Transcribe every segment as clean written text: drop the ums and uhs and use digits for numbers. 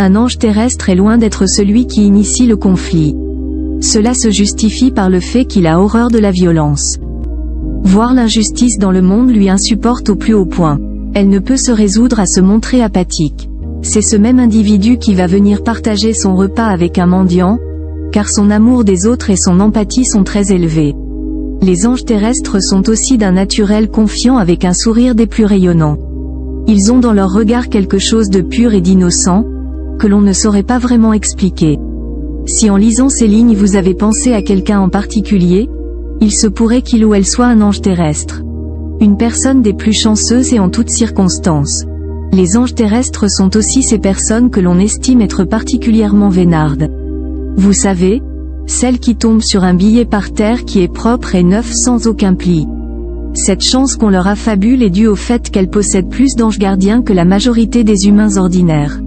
Un ange terrestre est loin d'être celui qui initie le conflit. Cela se justifie par le fait qu'il a horreur de la violence. Voir l'injustice dans le monde lui insupporte au plus haut point. Elle ne peut se résoudre à se montrer apathique. C'est ce même individu qui va venir partager son repas avec un mendiant, car son amour des autres et son empathie sont très élevés. Les anges terrestres sont aussi d'un naturel confiant avec un sourire des plus rayonnants. Ils ont dans leur regard quelque chose de pur et d'innocent, que l'on ne saurait pas vraiment expliquer. Si en lisant ces lignes vous avez pensé à quelqu'un en particulier, il se pourrait qu'il ou elle soit un ange terrestre. Une personne des plus chanceuses et en toutes circonstances. Les anges terrestres sont aussi ces personnes que l'on estime être particulièrement vénardes. Vous savez, celles qui tombent sur un billet par terre qui est propre et neuf sans aucun pli. Cette chance qu'on leur affabule est due au fait qu'elles possèdent plus d'anges gardiens que la majorité des humains ordinaires.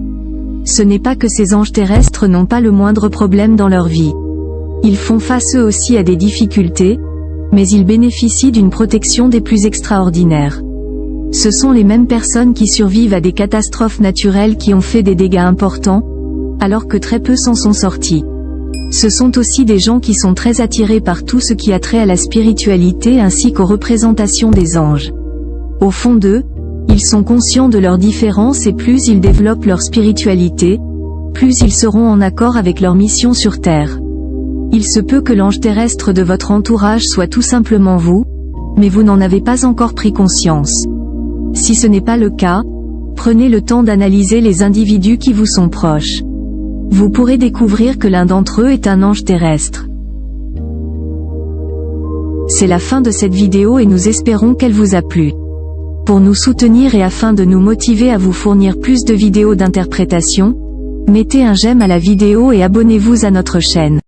Ce n'est pas que ces anges terrestres n'ont pas le moindre problème dans leur vie. Ils font face eux aussi à des difficultés, mais ils bénéficient d'une protection des plus extraordinaires. Ce sont les mêmes personnes qui survivent à des catastrophes naturelles qui ont fait des dégâts importants, alors que très peu s'en sont sortis. Ce sont aussi des gens qui sont très attirés par tout ce qui a trait à la spiritualité ainsi qu'aux représentations des anges. Au fond d'eux, ils sont conscients de leurs différences et plus ils développent leur spiritualité, plus ils seront en accord avec leur mission sur Terre. Il se peut que l'ange terrestre de votre entourage soit tout simplement vous, mais vous n'en avez pas encore pris conscience. Si ce n'est pas le cas, prenez le temps d'analyser les individus qui vous sont proches. Vous pourrez découvrir que l'un d'entre eux est un ange terrestre. C'est la fin de cette vidéo et nous espérons qu'elle vous a plu. Pour nous soutenir et afin de nous motiver à vous fournir plus de vidéos d'interprétation, mettez un j'aime à la vidéo et abonnez-vous à notre chaîne.